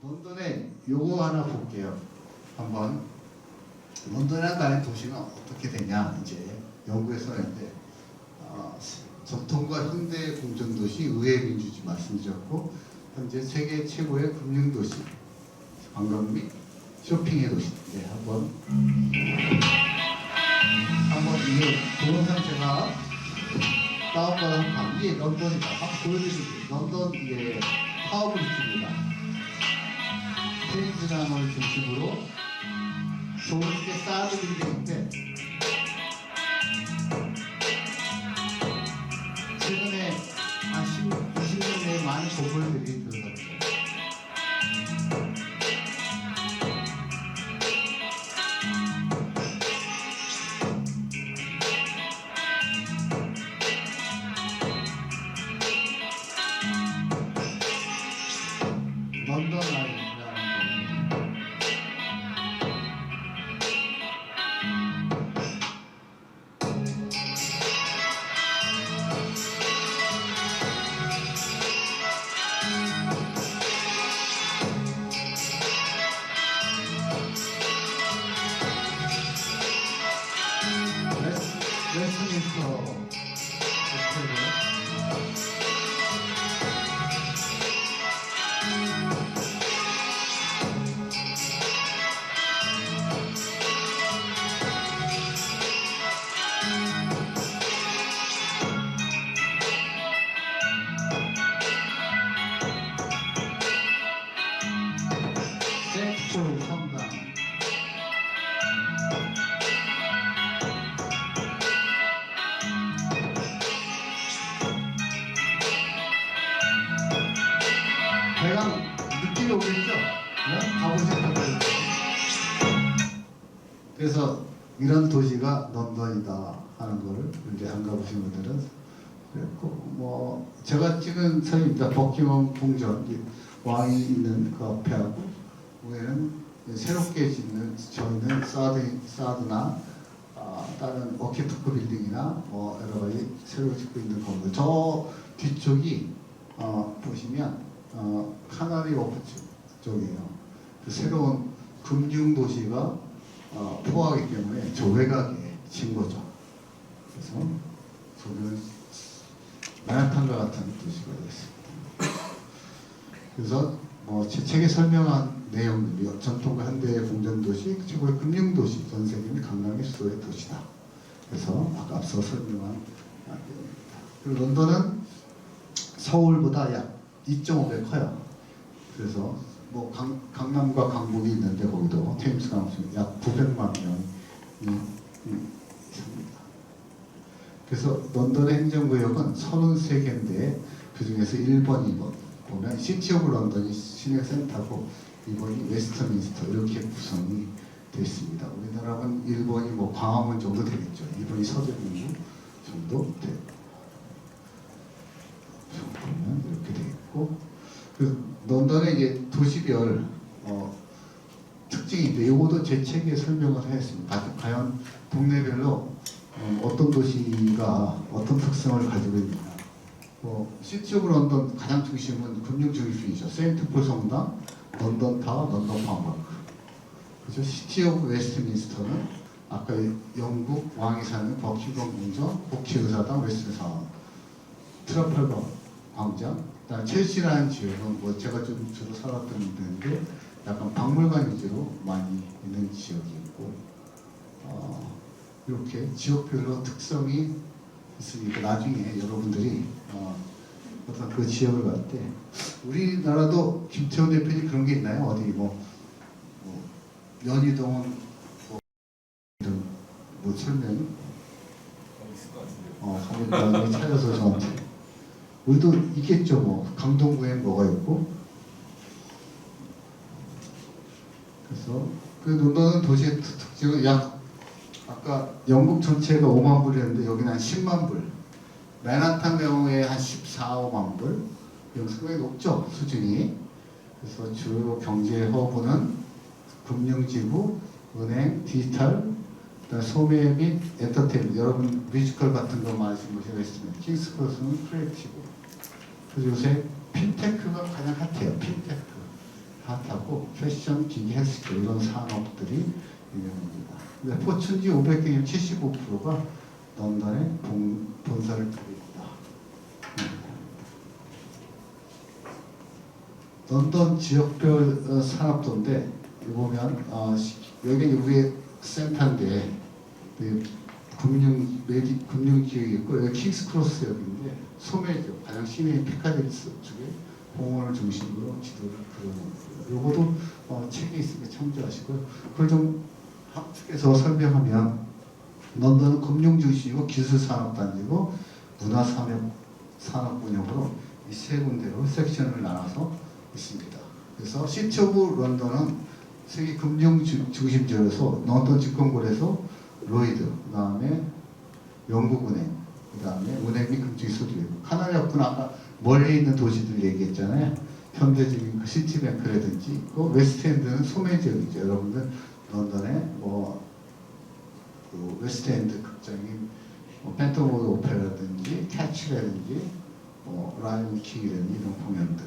런던에 요거 하나 볼게요. 한번 런던이라는 도시는 어떻게 되냐 이제 연구에서 했는데 전통과 현대 공존도시, 의회 민주주의 말씀드렸고 현재 세계 최고의 금융도시, 관광 및 쇼핑의 도시. 네, 한번 이게 동영상 제가 다운받은 방 이게 런던이다. 한번 보여드릴게요. 런던 이게 타워브리지입니다. 테임즈강을 중심으로 좋은게 쌓아진 데인데 최근에 한 20년 내에 많은 건물들이 들어갔어요. 런던 라인이라는 거. 웨스트민스터 호텔을 세인트폴 성당, 대강 느낌이 오겠죠? 네? 가보셨던 거예요. 그래서 이런 도시가 런던이다 하는 거를 이제 안 가보신 분들은 그랬고, 뭐 제가 찍은 사진입니다. 버킹엄 궁전, 왕이 있는 그 앞에하고 위에는 새롭게 짓는 저희는 사드나 다른 워키토크 빌딩이나 뭐 여러 가지 새로 짓고 있는 건물. 저 뒤쪽이 보시면 카나리 워프 쪽이에요. 그 새로운 금융 도시가 포하기 때문에 저 외곽에 진 거죠. 그래서 저기는 맨하탄과 같은 도시가 되겠습니다. 그래서 제 책에 설명한 내용들이 전통과 현대의 공존도시, 최고의 금융도시, 전 세계 및 관광의 수도의 도시다. 그래서 아까 앞서 설명한 내용입니다. 그리고 런던은 서울보다 약 2.5배 커요. 그래서 뭐 강남과 강북이 있는데 거기도 테임스강 약 900만 명이 있습니다. 그래서 런던의 행정구역은 33개인데 그 중에서 1번, 2번 보면 시티 오브 런던이 시내 센터고 2번이 웨스트민스터 이렇게 구성이 되어 있습니다. 우리나라는 1번이 뭐 광화문 정도 되겠죠. 2번이 서대문구 정도 되고 보면 이렇게 되어 있고 그 런던의 이제 도시별 특징인데 이것도 제 책에 설명을 했습니다. 과연 동네별로 어떤 도시가 어떤 특성을 가지고 있느냐. 시티 오브 런던 가장 중심은 금융 중심이죠. 세인트폴 성당, 런던 타워, 런던 파워마크. 그죠? 시티 오브 웨스트민스터는 아까 영국 왕이 사는 버킹엄 궁전, 국회의사당, 웨스트사원, 트라팔거 광장, 그다음 첼시라는 지역은 뭐 제가 좀 주로 살았던 데인데 약간 박물관 위주로 많이 있는 지역이 있고 이렇게 지역별로 특성이 있으니까 나중에 여러분들이 어떤 그 지역을 갈 때 우리나라도 김태훈 대표님 그런 게 있나요? 어디 뭐 연희동은 뭐 설명이? 있을 것 같은데요. 한번 찾아서 저한테 우리도 있겠죠. 뭐 강동구엔 뭐가 있고 그래서 그 런던은 도시의 특징은 아까 영국 전체가 5만 불이었는데 여기는 한 10만 불, 맨하탄 경우에 한 14, 5만 불, 상당히 높죠 수준이. 그래서 주요 경제 허브는 금융지구, 은행, 디지털, 소매 및 엔터테인먼트, 여러분 뮤지컬 같은 거 말씀하시고 있습니다. 킹스크로스는 크리에이티브. 그래서 요새 핀테크가 가장 핫해요. 핀테크. 핫하고 패션, 기기, 헬스케어 이런 산업들이 유명합니다. 근데 포춘지 500개 중 75%가 런던에 본사를 두고 있다. 런던 지역별 산업도인데 보면 여기 위에 센터인데 금융지역이 있고 여기 킹스크로스역인데 소매죠. 가장 시내의 피카데리 쪽에 공원을 중심으로 지도를 그려놓은 거예요. 요것도 책에 있으니까 참조하시고요. 그걸 좀 합축해서 설명하면 런던은 금융중심이고 기술산업단지고 문화산업분역으로 이 세 군데로 섹션을 나눠서 있습니다. 그래서 시티 오브 런던은 세계 금융 중심지로서 런던 증권거래소, 로이드, 그 다음에 영국은행, 그 다음에 은행 및 금융기술이고 카나리아군 아까 멀리 있는 도시들 얘기했잖아요. 현대적인 그 시티뱅크라든지 그 웨스트엔드는 소매지역이죠. 여러분들 런던에 그 웨스트엔드 극장인 팬텀 오브 오페라라든지 캐치라든지 라이온 킹이라든지 이런 공연들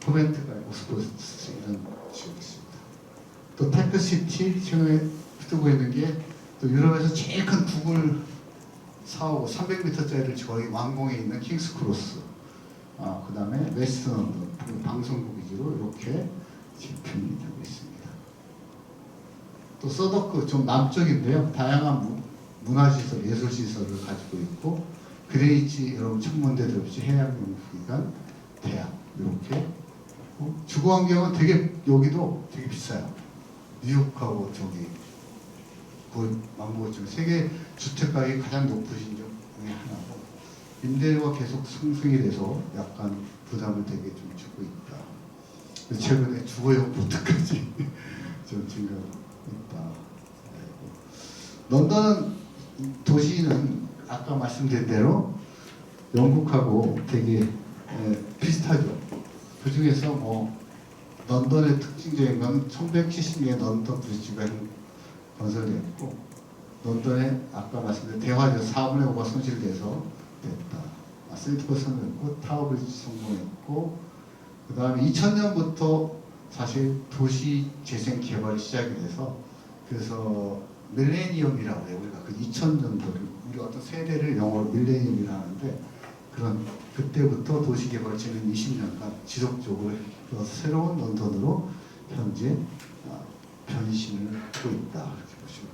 코벤트가 오스포스 이런 지역이 있습니다. 또 테크시티 지금 뜨고 있는 게 또 유럽에서 제일 큰 구글 사오고 300m짜리를 거의 완공해 있는 킹스크로스 그 다음에 웨스트 런던 방송국 위주로 이렇게 집중이 되고 있습니다. 또 서더크 좀 남쪽인데요. 다양한 문화시설, 예술시설을 가지고 있고 그레이치 여러분 천문대도 없이 해양연구기관, 대학 이렇게 주거환경은 되게 여기도 되게 비싸요. 뉴욕하고 저기 거의 망보죠. 세계 주택 가격이 가장 높으신 적 중에 하나고 임대료가 계속 상승이 돼서 약간 부담을 되게 좀 주고 있다. 최근에 주거용보트까지 좀 증가가 있다. 런던 도시는 아까 말씀드린 대로 영국하고 되게 비슷하죠. 그 중에서 런던의 특징적인 건 1170년에 런던 브리지가 건설됐고 런던에 아까 말씀드린 대화적 4분의 5가 손실돼서 됐다. 센트포 선언했고 타워 브리지 성공했고 그 다음에 2000년부터 사실 도시 재생 개발이 시작이 돼서 그래서 밀레니엄이라고 해요. 우리가 그 2000년도를 우리 어떤 세대를 영어로 밀레니엄이라 하는데 그런 그때부터 도시 개발 지난 20년간 지속적으로 새로운 런던으로 현재 변신을 하고 있다 이렇게 보시면.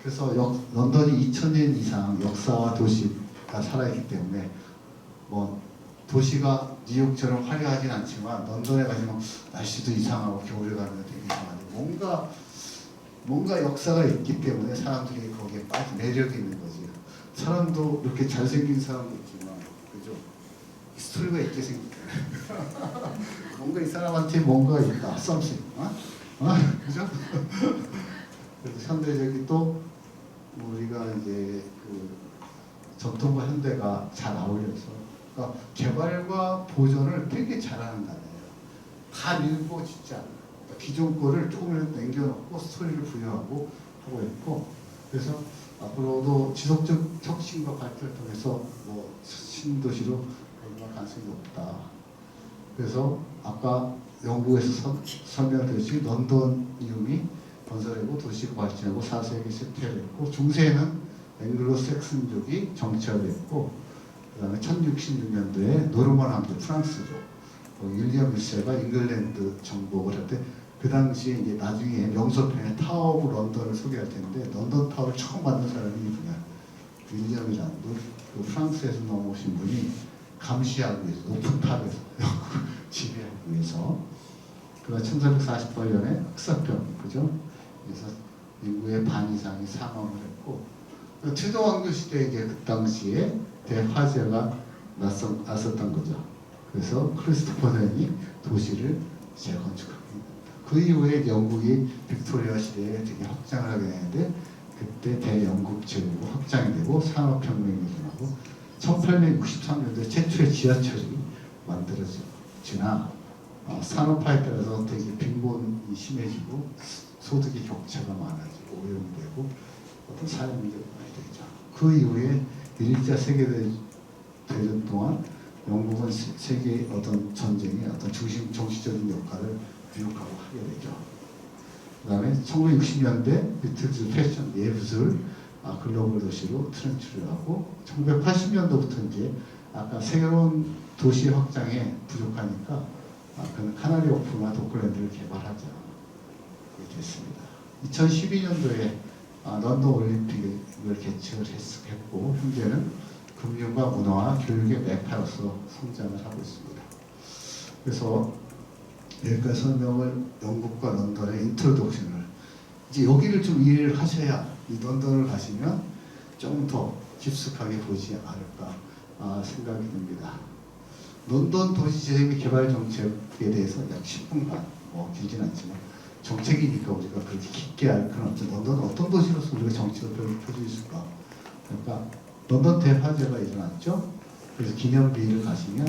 그래서 런던이 2000년 이상 역사와 도시가 살아있기 때문에 도시가 뉴욕처럼 화려하진 않지만 런던에 가시면 날씨도 이상하고 겨울에 가면 되게 이상하고 뭔가 역사가 있기 때문에 사람들이 거기에 빠져 매력이 있는 거지. 사람도 이렇게 잘생긴 사람도 있지만 그죠? 스토리가 있게 생겼다. 뭔가 이 사람한테 뭔가 있다. something. 그죠? 그래서 현대적인 또 우리가 이제 그 전통과 현대가 잘 어울려서 그러니까 개발과 보존을 되게 잘하는 나라예요. 다 밀고 짓지 않아요. 그러니까 기존 거를 조금이라도 남겨놓고 스토리를 부여하고 하고 있고 그래서 앞으로도 지속적 혁신과 발전을 통해서 신도시로 발전할 가능성이 높다. 그래서 아까 영국에서 설명드렸듯이 런던이움이 건설하고 도시가 발전하고 4세기 쇠퇴했고 중세에는 앵글로색슨족이 정착했고 그 다음에 1066년도에 노르만 왕조 프랑스죠. 윌리엄 1세가 잉글랜드 정복을 할 때 그 당시에 이제 나중에 명소편에 타워 오브 런던을 소개할 텐데 런던 타워를 처음 만든 사람이 누구냐? 윌리엄이라는 그 프랑스에서 넘어오신 분이 감시하기 위해서 높은 탑에서 지배하기 위해서 그가 1448년에 흑사병 그죠? 그래서 인구의 반 이상이 사망을 했고 트도 왕조 시대에 그 당시에 대화재가 났었던 거죠. 그래서 크리스토퍼 덴이 도시를 재건축합니다. 그 이후에 영국이 빅토리아 시대에 되게 확장을 하게 되는데 그때 대영국 제국으로 확장이 되고 산업혁명이 일어나고 1863년도에 최초의 지하철이 만들어지나 산업화에 따라서 되게 빈곤이 심해지고 소득의 격차가 많아지고 오염이 되고 어떤 사회 문제가 많이 되죠. 그 이후에 1차 세계대전 동안 영국은 세계 어떤 전쟁에 어떤 어떤 정치적인 역할을 부욕하고 하게 되죠. 그 다음에 1960년대 비틀즈 패션 예술을 글로벌 도시로 트렌치를 하고 1980년도부터 이제 아까 새로운 도시 확장에 부족하니까 그는 카나리 오프나 도클랜드를 개발하자 이렇게 됐습니다. 2012년도에 런던 올림픽을 개최를 했고 현재는 금융과 문화와 교육의 메카로서 성장을 하고 있습니다. 그래서 여기까지 설명을 영국과 런던의 인트로덕션을 이제 여기를 좀 이해를 하셔야 이 런던을 가시면 좀 더 깊숙하게 보지 않을까 생각이 듭니다. 런던 도시재생 개발 정책에 대해서 약 10분간 길진 않지만 정책이니까 우리가 그렇게 깊게 알 건 없죠. 런던은 어떤 도시로서 우리가 정책을 펼칠 수 있을까? 그러니까 런던 대화제가 일어났죠. 그래서 기념비를 가시면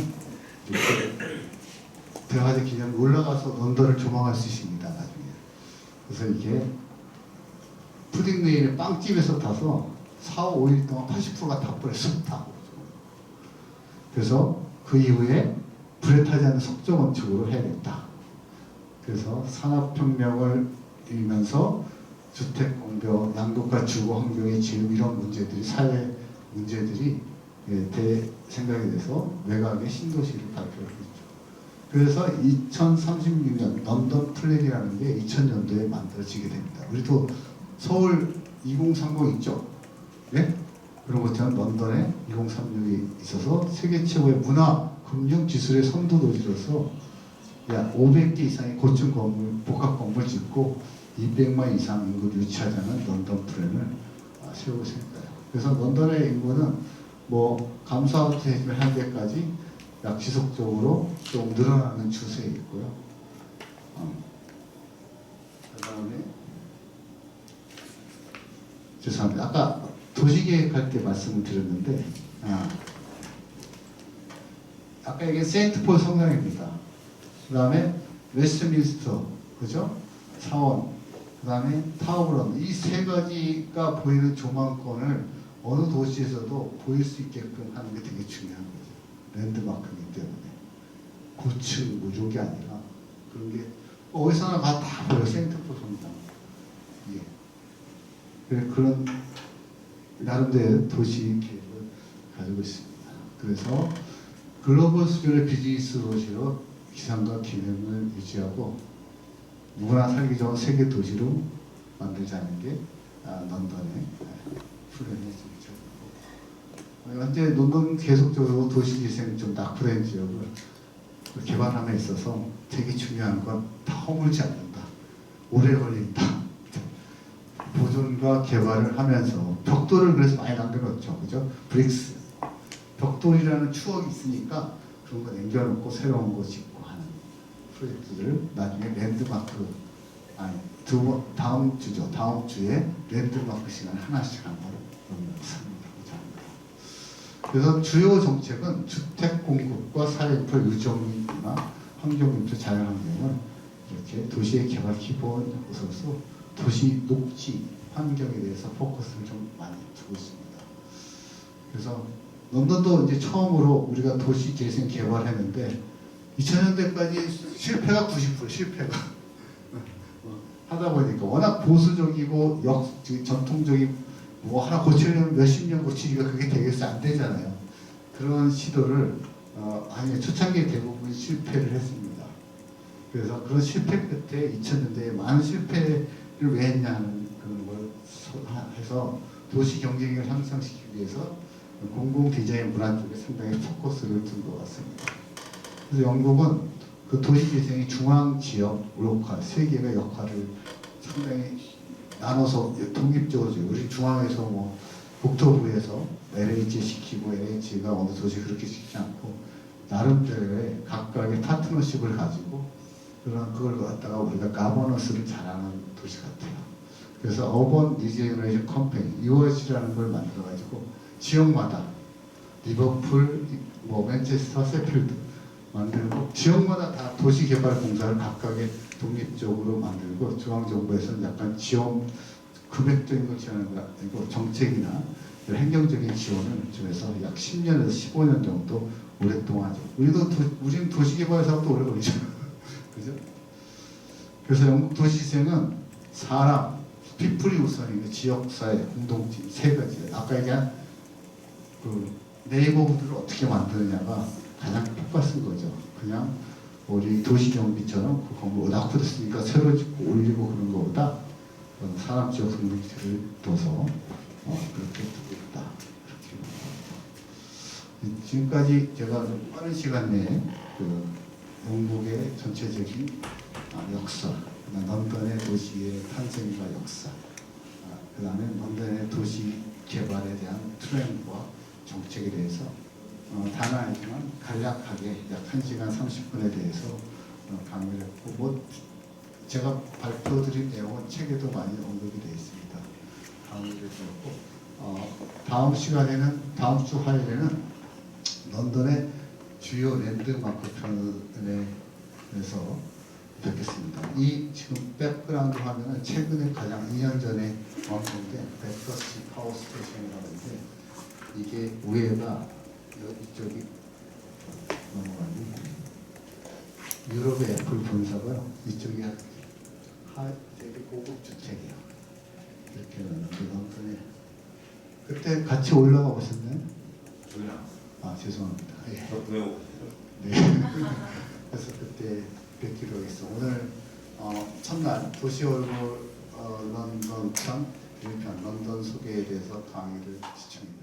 이렇게 대화제 기념 올라가서 런던을 조망할 수 있습니다. 나중에. 그래서 이게 푸딩 레인의 빵집에서 타서 4, 5일 동안 80%가 다 버렸습니다. 그래서 그 이후에 불에 타지 않는 석조 건축으로 해야겠다. 그래서 산업혁명을 일면서 주택공병, 양도가 주거 환경의 지금 이런 문제들이 사회 문제들이 생각이 돼서 외곽의 신도시를 발표를 했죠. 그래서 2036년 런던 플랜이라는 게 2000년도에 만들어지게 됩니다. 우리도 서울 2030 있죠? 네? 그런 것처럼 런던에 2036이 있어서 세계 최고의 문화, 금융, 기술의 선도 도시로서 약 500개 이상의 고층 건물, 복합 건물 짓고 200만 이상 인구를 유치하자는 런던 플랜을 세우고 있습니다. 그래서 런던의 인구는 감소하고 하는 데까지 약 지속적으로 좀 늘어나는 추세에 있고요. 그 다음에 죄송합니다. 아까 도시계획할 때 말씀을 드렸는데 아까 이게 세인트폴 성당입니다. 그 다음에 웨스트민스터, 그죠? 사원, 그 다음에 타워브런, 이 세 가지가 보이는 조망권을 어느 도시에서도 보일 수 있게끔 하는 게 되게 중요한 거죠. 랜드마크이기 때문에 고층 무족이 아니라 그런 게 어디서나 다 보여. 세인트폴 성당. 예. 그런 나름대로 도시 계획을 가지고 있습니다. 그래서 글로벌 수준의 비즈니스 도시로 기상과 기능을 유지하고 누구나 살기 좋은 세계 도시로 만들자는 게 런던의 플랜의 정책이고, 현재 런던 계속적으로 도시 기생 좀 낙후된 지역을 개발함에 있어서 되게 중요한 건 다 허물지 않는다. 오래 걸린다. 보존과 개발을 하면서 벽돌을 그래서 많이 남겨놓죠. 그죠? 브릭스. 벽돌이라는 추억이 있으니까 그런 거 남겨놓고 새로운 거 짓고 하는 프로젝트들을 나중에 랜드마크, 다음 주죠. 다음 주에 랜드마크 시간 하나씩 한번 설명드리고자 합니다. 그래서 주요 정책은 주택 공급과 사회인프라 유정이나 환경인프 자연환경을 이렇게 도시의 개발 기본 요소로서 도시 녹지 환경에 대해서 포커스를 좀 많이 두고 있습니다. 그래서 런던도 이제 처음으로 우리가 도시 재생 개발했는데 2000년대까지 실패가 90% 실패가 하다 보니까 워낙 보수적이고 전통적인 하나 고치려면 몇십 년 고치기가 그게 되겠어 안 되잖아요. 그런 시도를 초창기 대부분 실패를 했습니다. 그래서 그런 실패 끝에 2000년대에 많은 실패를 왜 했냐는 그런 걸 해서 도시 경쟁력을 향상시키기 위해서 공공 디자인 문화 쪽에 상당히 포커스를 둔 것 같습니다. 그래서 영국은 그 도시 재생의 중앙 지역, 로컬 세 개의 역할을 상당히 나눠서 독립적으로 우리 중앙에서 국토부에서 LH 시키고 LH가 어느 도시 그렇게 시키지 않고 나름대로의 각각의 파트너십을 가지고 그걸 갖다가 우리가 가버넌스를 잘하는 도시 같아요. 그래서 어번 리제너레이션 컴퍼니 UOC라는 걸 만들어가지고 지역마다 리버풀, 맨체스터, 세필드 만들고 지역마다 다 도시개발 공사를 각각의 독립적으로 만들고 중앙정부에서는 약간 지원 금액적인 걸 지원하는 거 아니고 정책이나 행정적인 지원을 좀 해서 약 10년에서 15년 정도 오랫동안 하죠. 우리는 도시개발 사업도 오래 걸리죠. 그죠? 그래서 영국 도시재생은 사람, 피플이 우선이고 지역사회, 공동체 세 가지. 아까 얘기한 그 네이버후드를 어떻게 만드느냐가 가장 똑같은 거죠. 그냥 우리 도시경비처럼 그 건물 낙후됐 으니까 새로 짓고 올리고 그런 거보다 사람 지역 공동체를 둬서 그렇게 두고 있다. 이렇게 지금까지 제가 좀 빠른 시간 내에 그 영국의 전체적인 역사, 런던의 도시의 탄생과 역사, 그 다음에 런던의 도시 개발에 대한 트렌드와 정책에 대해서 단아이지만 간략하게 약 1시간 30분에 대해서 강의를 했고, 뭐 제가 발표드린 내용은 책에도 많이 언급이 되어 있습니다. 강의를 드렸고, 다음 시간에는, 다음 주 화요일에는 런던의 주요 랜드마크 편에 대해서 뵙겠습니다. 이 지금 백그라운드 화면은 최근에 가장 2년 전에 완공된 베터시 파워 스테이션이라고 하는데, 이게 위에가 이쪽이 넘어가니 유럽의 애플 본사고요. 이쪽이 되게 고급 주택이에요. 이렇게 런던에 그때 같이 올라가 보셨나요? 아 죄송합니다. 예. 네. 그래서 그때 뵙기로 하겠습니다. 오늘 첫날 도시 얼굴 런던 편 1편 런던 소개에 대해서 강의를 시청합니다.